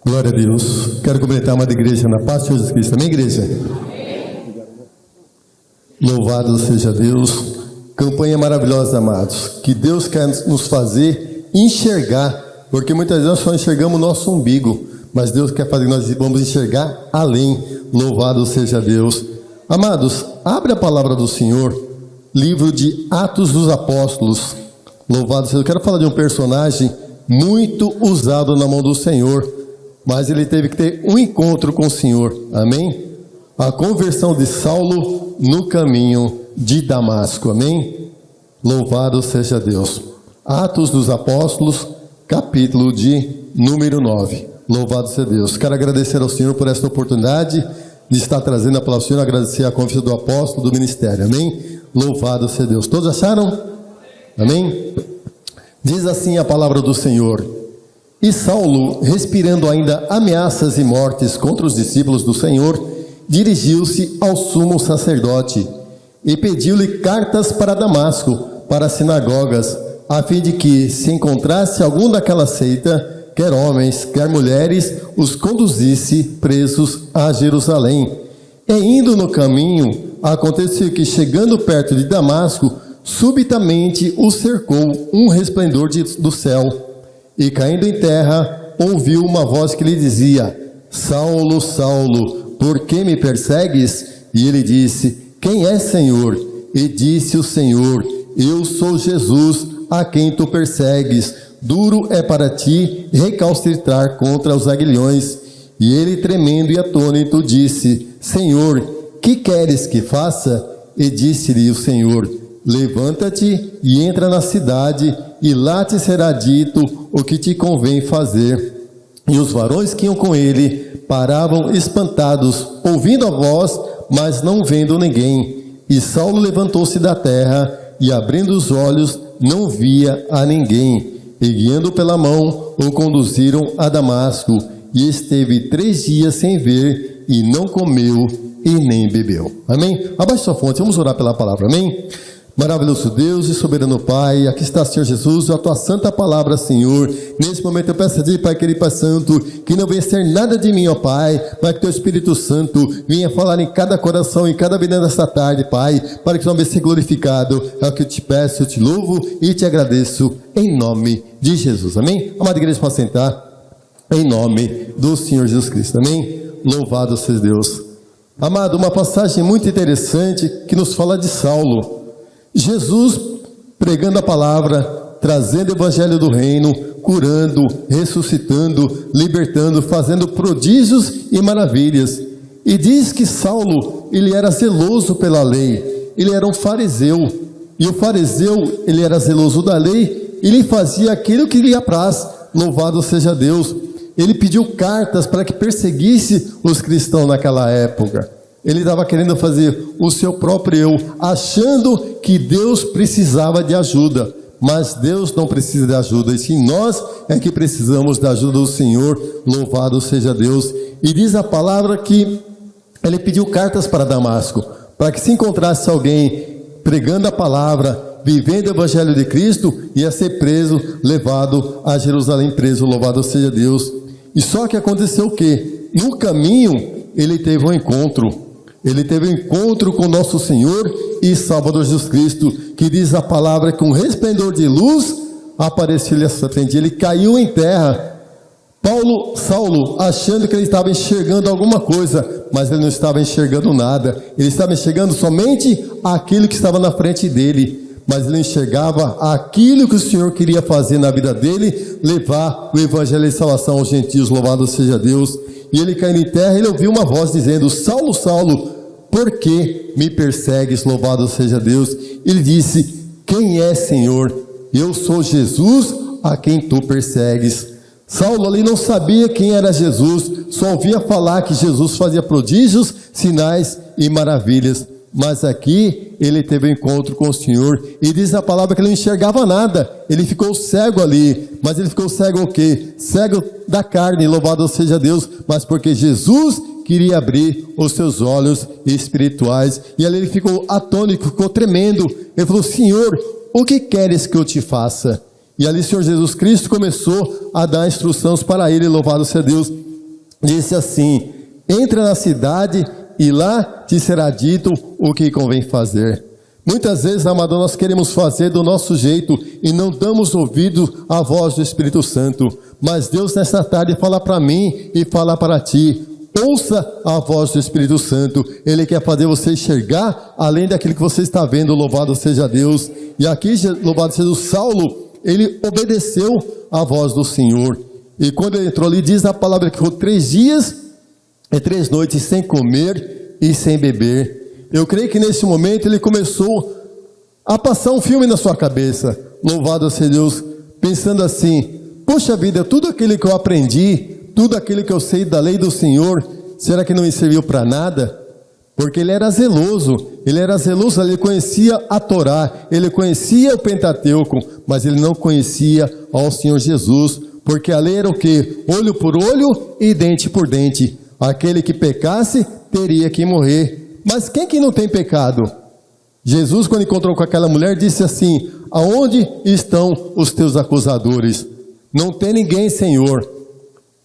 Glória a Deus. Quero cumprimentar a amada igreja na paz de Jesus Cristo. Amém, igreja? Louvado seja Deus. Campanha maravilhosa, amados. Que Deus quer nos fazer enxergar, porque muitas vezes nós só enxergamos o nosso umbigo, mas Deus quer fazer que nós vamos enxergar além. Louvado seja Deus. Amados, abre a palavra do Senhor, livro de Atos dos Apóstolos. Louvado seja Deus. Eu quero falar de um personagem muito usado na mão do Senhor, mas ele teve que ter um encontro com o Senhor. Amém? A conversão de Saulo no caminho de Damasco. Amém? Louvado seja Deus. Atos dos Apóstolos, capítulo de número 9. Louvado seja Deus. Quero agradecer ao Senhor por esta oportunidade de estar trazendo a palavra do Senhor, agradecer a confiança do apóstolo, do ministério. Amém? Louvado seja Deus. Todos acharam? Amém? Diz assim a palavra do Senhor: E Saulo, respirando ainda ameaças e mortes contra os discípulos do Senhor, dirigiu-se ao sumo sacerdote e pediu-lhe cartas para Damasco, para as sinagogas, a fim de que, se encontrasse algum daquela seita, quer homens, quer mulheres, os conduzisse presos a Jerusalém. E indo no caminho, aconteceu que, chegando perto de Damasco, subitamente o cercou um resplendor do céu, e caindo em terra, ouviu uma voz que lhe dizia: Saulo, Saulo, por que me persegues? E ele disse: Quem é, Senhor? E disse o Senhor: Eu sou Jesus, a quem tu persegues. Duro é para ti recalcitrar contra os aguilhões. E ele, tremendo e atônito, disse: Senhor, que queres que faça? E disse-lhe o Senhor: Levanta-te e entra na cidade, e lá te será dito o que te convém fazer. E os varões que iam com ele paravam espantados, ouvindo a voz, mas não vendo ninguém. E Saulo levantou-se da terra, e abrindo os olhos, não via a ninguém. E guiando pela mão, o conduziram a Damasco, e esteve 3 dias sem ver, e não comeu, e nem bebeu. Amém? Abaixe sua fonte, vamos orar pela palavra. Amém? Maravilhoso Deus e soberano Pai, aqui está, Senhor Jesus, a tua santa palavra, Senhor. Nesse momento eu peço a ti, Pai querido, Pai Santo, que não venha ser nada de mim, ó Pai, para que teu Espírito Santo venha falar em cada coração, em cada vida desta tarde, Pai, para que o nome seja glorificado. É o que eu te peço, eu te louvo e te agradeço, em nome de Jesus. Amém? Amada igreja, pode sentar, em nome do Senhor Jesus Cristo. Amém? Louvado seja Deus. Amado, uma passagem muito interessante que nos fala de Saulo. Jesus pregando a palavra, trazendo o evangelho do reino, curando, ressuscitando, libertando, fazendo prodígios e maravilhas. E diz que Saulo, ele era zeloso pela lei, ele era um fariseu, e o fariseu, ele era zeloso da lei, ele fazia aquilo que lhe apraz. Louvado seja Deus. Ele pediu cartas para que perseguisse os cristãos naquela época. Ele estava querendo fazer o seu próprio eu, achando que Deus precisava de ajuda. Mas Deus não precisa de ajuda, e sim nós é que precisamos da ajuda do Senhor. Louvado seja Deus. E diz a palavra que ele pediu cartas para Damasco, para que se encontrasse alguém pregando a palavra, vivendo o evangelho de Cristo, ia ser preso, levado a Jerusalém preso. Louvado seja Deus. E só que aconteceu o quê? No caminho ele teve um encontro. Ele teve um encontro com nosso Senhor e Salvador Jesus Cristo, que diz a palavra que um resplendor de luz apareceu-lhe à sua frente. Ele caiu em terra. Saulo, achando que ele estava enxergando alguma coisa, mas ele não estava enxergando nada. Ele estava enxergando somente aquilo que estava na frente dele, mas ele enxergava aquilo que o Senhor queria fazer na vida dele, levar o evangelho de salvação aos gentios. Louvado seja Deus. E ele caindo em terra, ele ouviu uma voz dizendo: Saulo, Saulo, por que me persegues? Louvado seja Deus. Ele disse: Quem é, Senhor? Eu sou Jesus, a quem tu persegues. Saulo ali não sabia quem era Jesus, só ouvia falar que Jesus fazia prodígios, sinais e maravilhas. Mas aqui ele teve um encontro com o Senhor, e diz a palavra que ele não enxergava nada. Ele ficou cego ali, mas ele ficou cego o quê? Cego da carne, louvado seja Deus, mas porque Jesus queria abrir os seus olhos espirituais. E ali ele ficou atônito, ficou tremendo. Ele falou: Senhor, o que queres que eu te faça? E ali o Senhor Jesus Cristo começou a dar instruções para ele, louvado seja Deus. disse assim: entra na cidade e lá te será dito o que convém fazer. Muitas vezes, amado, nós queremos fazer do nosso jeito e não damos ouvido à voz do Espírito Santo. Mas Deus nessa tarde fala para mim e fala para ti: ouça a voz do Espírito Santo. Ele quer fazer você enxergar além daquilo que você está vendo. Louvado seja Deus. E aqui, louvado seja o Saulo, ele obedeceu à voz do Senhor. E quando ele entrou ali, diz a palavra que ficou 3 dias e 3 noites sem comer e sem beber. Eu creio que nesse momento ele começou a passar um filme na sua cabeça. Louvado seja Deus, pensando assim: poxa vida, tudo aquilo que eu aprendi, tudo aquilo que eu sei da lei do Senhor, será que não me serviu para nada? Porque ele era zeloso, ele conhecia a Torá, ele conhecia o Pentateuco, mas ele não conhecia ao Senhor Jesus, porque a lei era o quê? Olho por olho e dente por dente. Aquele que pecasse teria que morrer. Mas quem que não tem pecado? Jesus, quando encontrou com aquela mulher, disse assim: aonde estão os teus acusadores? Não tem ninguém, Senhor.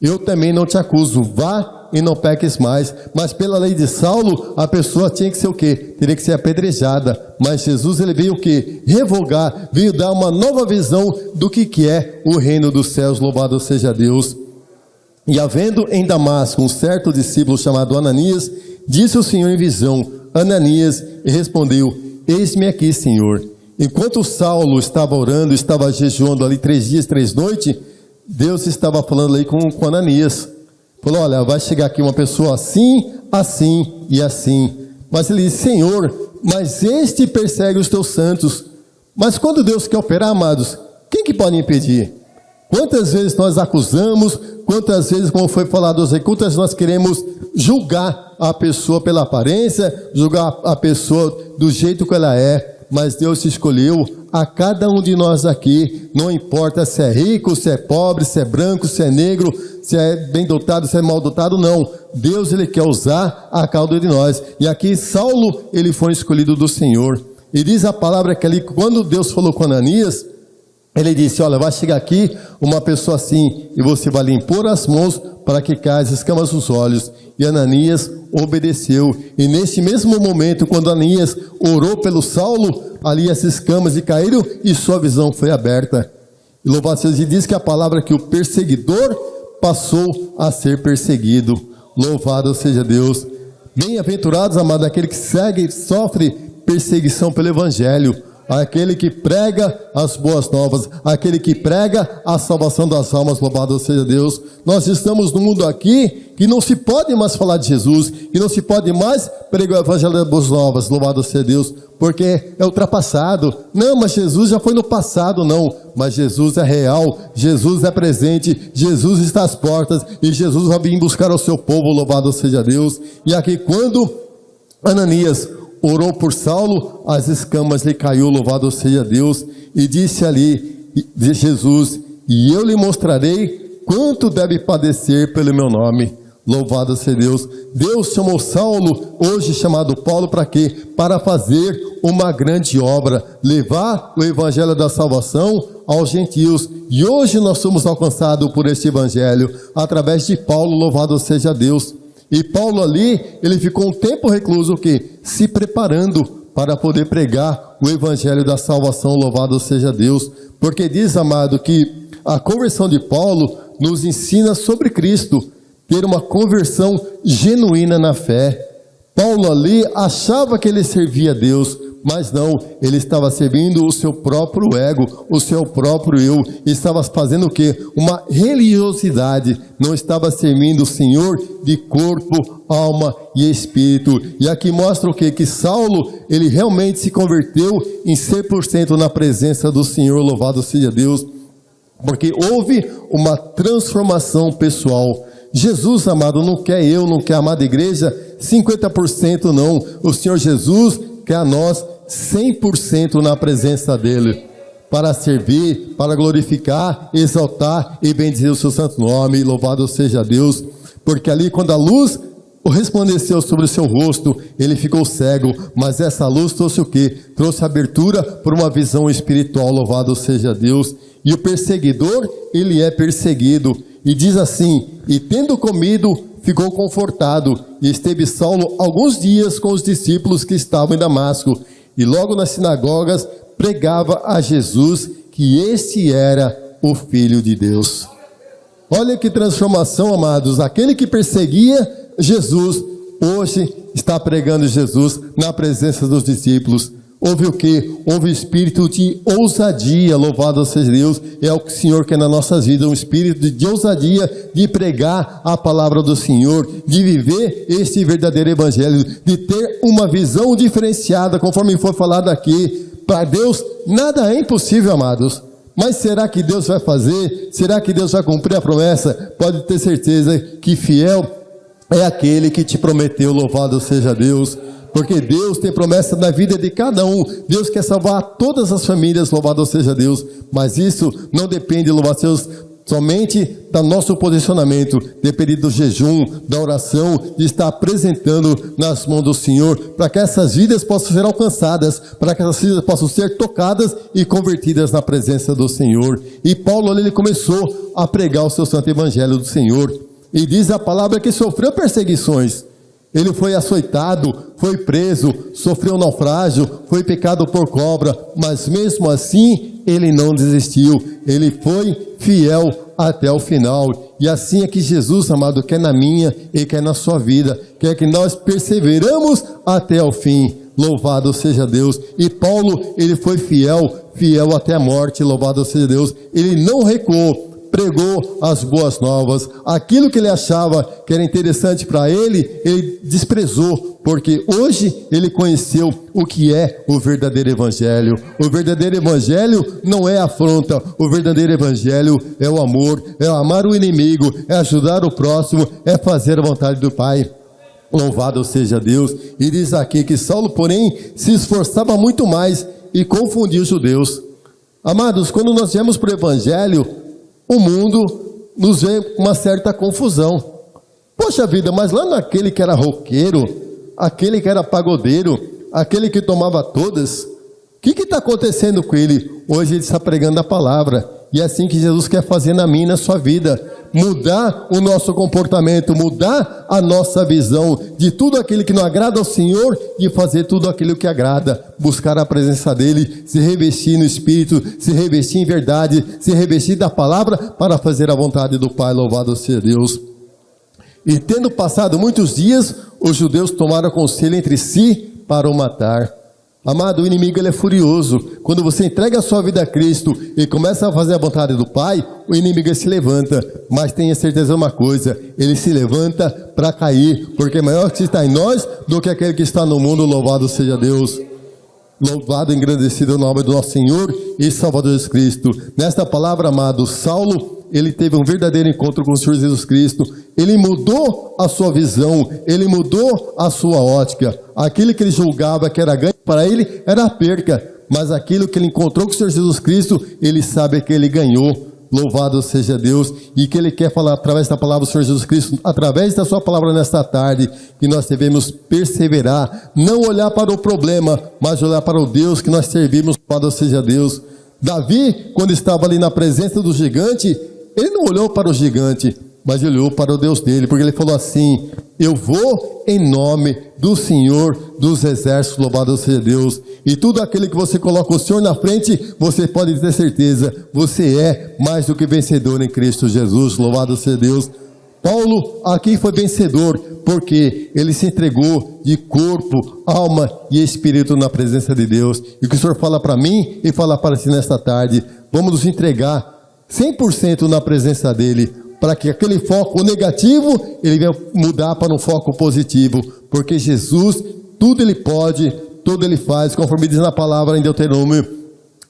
Eu também não te acuso, vá e não peques mais. Mas pela lei de Saulo, a pessoa tinha que ser o quê? Teria que ser apedrejada. Mas Jesus, ele veio o quê? Revogar, veio dar uma nova visão do que é o reino dos céus. Louvado seja Deus. E havendo em Damasco um certo discípulo chamado Ananias, disse o Senhor em visão: Ananias, e respondeu: eis-me aqui, Senhor. Enquanto Saulo estava orando, estava jejuando ali 3 dias, 3 noites, Deus estava falando ali com Ananias. Falou: olha, vai chegar aqui uma pessoa assim, assim e assim. Mas ele disse: Senhor, mas este persegue os teus santos. Mas quando Deus quer operar, amados, quem que pode impedir? Quantas vezes nós acusamos, quantas vezes, como foi falado hoje, quantas nós queremos julgar a pessoa pela aparência, julgar a pessoa do jeito que ela é, mas Deus escolheu a cada um de nós aqui, não importa se é rico, se é pobre, se é branco, se é negro, se é bem dotado, se é mal dotado, não. Deus, ele quer usar a cada um de nós. E aqui Saulo, ele foi escolhido do Senhor. E diz a palavra que ali, quando Deus falou com Ananias, ele disse: olha, vai chegar aqui uma pessoa assim, e você vai lhe impor as mãos para que caia as escamas dos olhos. E Ananias obedeceu. E nesse mesmo momento, quando Ananias orou pelo Saulo, ali as escamas lhe caíram e sua visão foi aberta. E louvado seja Deus, diz que a palavra que o perseguidor passou a ser perseguido. Louvado seja Deus. Bem-aventurados, amados, aquele que segue, sofre perseguição pelo Evangelho. Aquele que prega as boas novas, aquele que prega a salvação das almas. Louvado seja Deus. Nós estamos num mundo aqui que não se pode mais falar de Jesus, que não se pode mais pregar o evangelho das boas novas. Louvado seja Deus, porque é ultrapassado. Não, mas Jesus já foi no passado. Não, mas Jesus é real, Jesus é presente, Jesus está às portas e Jesus vai vir buscar o seu povo. Louvado seja Deus. E aqui, quando Ananias orou por Saulo, as escamas lhe caiu, louvado seja Deus, e disse ali Jesus: e eu lhe mostrarei quanto deve padecer pelo meu nome. Louvado seja Deus. Deus chamou Saulo, hoje chamado Paulo, para quê? Para fazer uma grande obra, levar o evangelho da salvação aos gentios. E hoje nós somos alcançados por este evangelho, através de Paulo. Louvado seja Deus. E Paulo ali, ele ficou um tempo recluso, o quê? Se preparando para poder pregar o evangelho da salvação. Louvado seja Deus. Porque diz, amado, que a conversão de Paulo nos ensina sobre Cristo, ter uma conversão genuína na fé. Paulo ali achava que ele servia a Deus, mas não, ele estava servindo o seu próprio ego, o seu próprio eu, estava fazendo o quê? Uma religiosidade, não estava servindo o Senhor de corpo, alma e espírito. E aqui mostra o quê? Que Saulo, ele realmente se converteu em 100% na presença do Senhor. Louvado seja Deus, porque houve uma transformação pessoal. Jesus, amado, não quer eu, não quer a amada igreja 50% não. O Senhor Jesus quer a nós 100% na presença dEle, para servir, para glorificar, exaltar e bendizer o seu santo nome. Louvado seja Deus, porque ali quando a luz resplandeceu sobre o seu rosto, ele ficou cego, mas essa luz trouxe o quê? Trouxe abertura para uma visão espiritual. Louvado seja Deus. E o perseguidor, ele é perseguido. E diz assim: e tendo comido, ficou confortado, e esteve Saulo alguns dias com os discípulos que estavam em Damasco, e logo nas sinagogas pregava a Jesus que este era o Filho de Deus. Olha que transformação, amados. Aquele que perseguia Jesus, hoje está pregando Jesus na presença dos discípulos. Houve o quê? Houve espírito de ousadia, louvado seja Deus. É o que o Senhor quer nas nossas vidas, um espírito de ousadia, de pregar a palavra do Senhor, de viver esse verdadeiro evangelho, de ter uma visão diferenciada, conforme foi falado aqui. Para Deus nada é impossível, amados. Mas será que Deus vai fazer? Será que Deus vai cumprir a promessa? Pode ter certeza que fiel é aquele que te prometeu, louvado seja Deus. Porque Deus tem promessa na vida de cada um. Deus quer salvar todas as famílias, louvado seja Deus. Mas isso não depende, louvado seja Deus, somente do nosso posicionamento. Depende do jejum, da oração, de estar apresentando nas mãos do Senhor, para que essas vidas possam ser alcançadas, para que essas vidas possam ser tocadas e convertidas na presença do Senhor. E Paulo, ele começou a pregar o seu santo evangelho do Senhor. E diz a palavra que sofreu perseguições. Ele foi açoitado, foi preso, sofreu naufrágio, foi picado por cobra, mas mesmo assim ele não desistiu, ele foi fiel até o final. E assim é que Jesus, amado, quer na minha e quer na sua vida, quer que nós perseveramos até o fim. Louvado seja Deus. E Paulo, ele foi fiel até a morte, louvado seja Deus. Ele não recuou, pregou as boas novas. Aquilo que ele achava que era interessante para ele, ele desprezou, porque hoje ele conheceu o que é o verdadeiro evangelho. O verdadeiro evangelho não é afronta, o verdadeiro evangelho é o amor, é amar o inimigo, é ajudar o próximo, é fazer a vontade do Pai. Louvado seja Deus. E diz aqui que Saulo, porém, se esforçava muito mais e confundia os judeus. Amados, quando nós viemos para o evangelho, o mundo nos vê com uma certa confusão. Poxa vida, mas lá naquele que era roqueiro, aquele que era pagodeiro, aquele que tomava todas, o que está acontecendo com ele? Hoje ele está pregando a palavra. E é assim que Jesus quer fazer na minha e na sua vida. Mudar o nosso comportamento, mudar a nossa visão de tudo aquilo que não agrada ao Senhor e fazer tudo aquilo que agrada. Buscar a presença dEle, se revestir no Espírito, se revestir em verdade, se revestir da palavra para fazer a vontade do Pai, louvado seja Deus. E tendo passado muitos dias, os judeus tomaram conselho entre si para o matar. Amado, o inimigo ele é furioso. Quando você entrega a sua vida a Cristo e começa a fazer a vontade do Pai, o inimigo se levanta. Mas tenha certeza de uma coisa, ele se levanta para cair, porque é maior que está em nós do que aquele que está no mundo, louvado seja Deus. Louvado e engrandecido o nome do nosso Senhor e Salvador Jesus Cristo. Nesta palavra, amado, Saulo, ele teve um verdadeiro encontro com o Senhor Jesus Cristo. Ele mudou a sua visão, ele mudou a sua ótica. Aquilo que ele julgava que era ganho para ele era perca, mas aquilo que ele encontrou com o Senhor Jesus Cristo, ele sabe que ele ganhou. Louvado seja Deus, e que ele quer falar através da palavra do Senhor Jesus Cristo, através da sua palavra nesta tarde, que nós devemos perseverar, não olhar para o problema, mas olhar para o Deus que nós servimos. Louvado seja Deus. Davi, quando estava ali na presença do gigante, ele não olhou para o gigante, mas ele olhou para o Deus dele, porque ele falou assim: eu vou em nome do Senhor dos exércitos, louvado seja Deus. E tudo aquilo que você coloca o Senhor na frente, você pode ter certeza, você é mais do que vencedor em Cristo Jesus, louvado seja Deus. Paulo aqui foi vencedor, porque ele se entregou de corpo, alma e espírito na presença de Deus. E o que o Senhor fala para mim e fala para si nesta tarde, vamos nos entregar 100% na presença dEle, para que aquele foco negativo, ele venha mudar para um foco positivo, porque Jesus, tudo Ele pode, tudo Ele faz, conforme diz na palavra em Deuteronômio,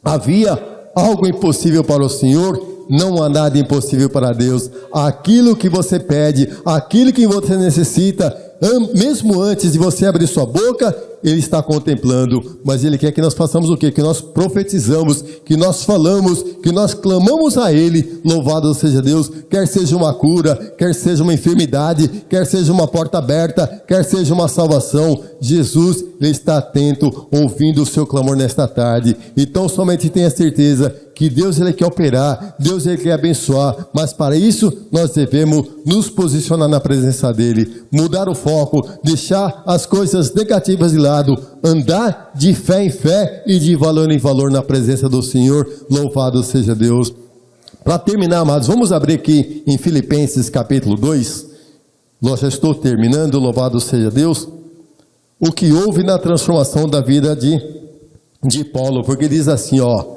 havia algo impossível para o Senhor, não há nada impossível para Deus. Aquilo que você pede, aquilo que você necessita, mesmo antes de você abrir sua boca, Ele está contemplando, mas Ele quer que nós façamos o quê? Que nós profetizamos, que nós falamos, que nós clamamos a Ele, louvado seja Deus, quer seja uma cura, quer seja uma enfermidade, quer seja uma porta aberta, quer seja uma salvação, Jesus, Ele está atento, ouvindo o seu clamor nesta tarde. Então somente tenha certeza que Deus ele quer operar, Deus ele quer abençoar, mas para isso nós devemos nos posicionar na presença dele, mudar o foco, deixar as coisas negativas de lado, andar de fé em fé e de valor em valor na presença do Senhor. Louvado seja Deus. Para terminar, amados, vamos abrir aqui em Filipenses capítulo 2. Nós já estou terminando, louvado seja Deus. O que houve na transformação da vida de Paulo, porque diz assim, ó: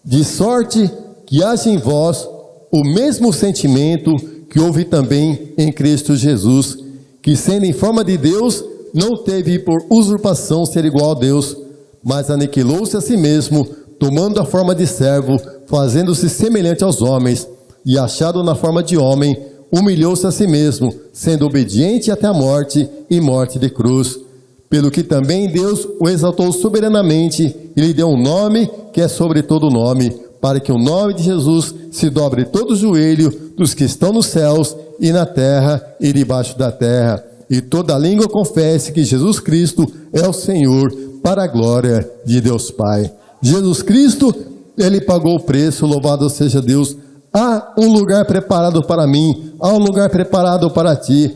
de sorte que haja em vós o mesmo sentimento que houve também em Cristo Jesus, que sendo em forma de Deus, não teve por usurpação ser igual a Deus, mas aniquilou-se a si mesmo, tomando a forma de servo, fazendo-se semelhante aos homens, e achado na forma de homem, humilhou-se a si mesmo, sendo obediente até a morte e morte de cruz. Pelo que também Deus o exaltou soberanamente e lhe deu um nome que é sobre todo nome, para que o nome de Jesus se dobre todo o joelho dos que estão nos céus e na terra e debaixo da terra, e toda língua confesse que Jesus Cristo é o Senhor, para a glória de Deus Pai. Jesus Cristo, ele pagou o preço, louvado seja Deus. Há um lugar preparado para mim, há um lugar preparado para ti.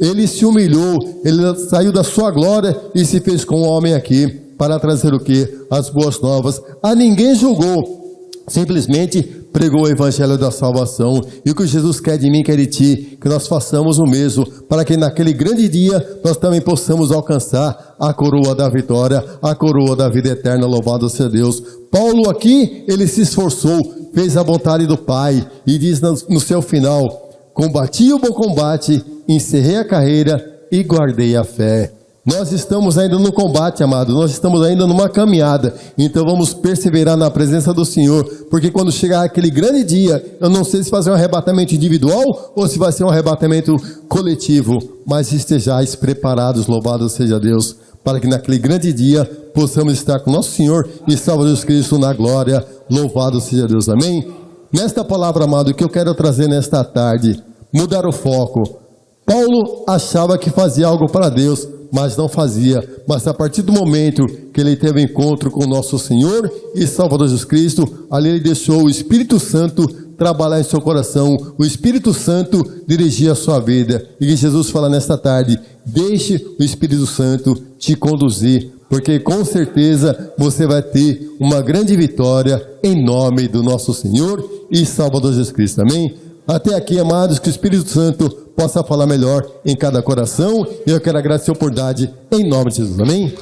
Ele se humilhou, ele saiu da sua glória e se fez com um homem aqui, para trazer o que? As boas novas. A ninguém julgou, simplesmente pregou o evangelho da salvação. E o que Jesus quer de mim, quer de ti, que nós façamos o mesmo, para que naquele grande dia nós também possamos alcançar a coroa da vitória, a coroa da vida eterna. Louvado seja Deus. Paulo aqui, ele se esforçou, fez a vontade do Pai, e diz no seu final: combati o bom combate, encerrei a carreira e guardei a fé. Nós estamos ainda no combate, amado, nós estamos ainda numa caminhada, então vamos perseverar na presença do Senhor, porque quando chegar aquele grande dia, eu não sei se vai ser um arrebatamento individual ou se vai ser um arrebatamento coletivo, mas estejais preparados, louvado seja Deus, para que naquele grande dia possamos estar com nosso Senhor e Salvador Jesus Cristo na glória. Louvado seja Deus, amém? Nesta palavra, amado, que eu quero trazer nesta tarde, mudar o foco. Paulo achava que fazia algo para Deus, mas não fazia. Mas a partir do momento que ele teve encontro com nosso Senhor e Salvador Jesus Cristo, ali ele deixou o Espírito Santo trabalhar em seu coração, o Espírito Santo dirigir a sua vida. E que Jesus fala nesta tarde: deixe o Espírito Santo te conduzir, porque com certeza você vai ter uma grande vitória em nome do nosso Senhor e Salvador Jesus Cristo, amém? Até aqui, amados, que o Espírito Santo possa falar melhor em cada coração, e eu quero agradecer a oportunidade em nome de Jesus, amém?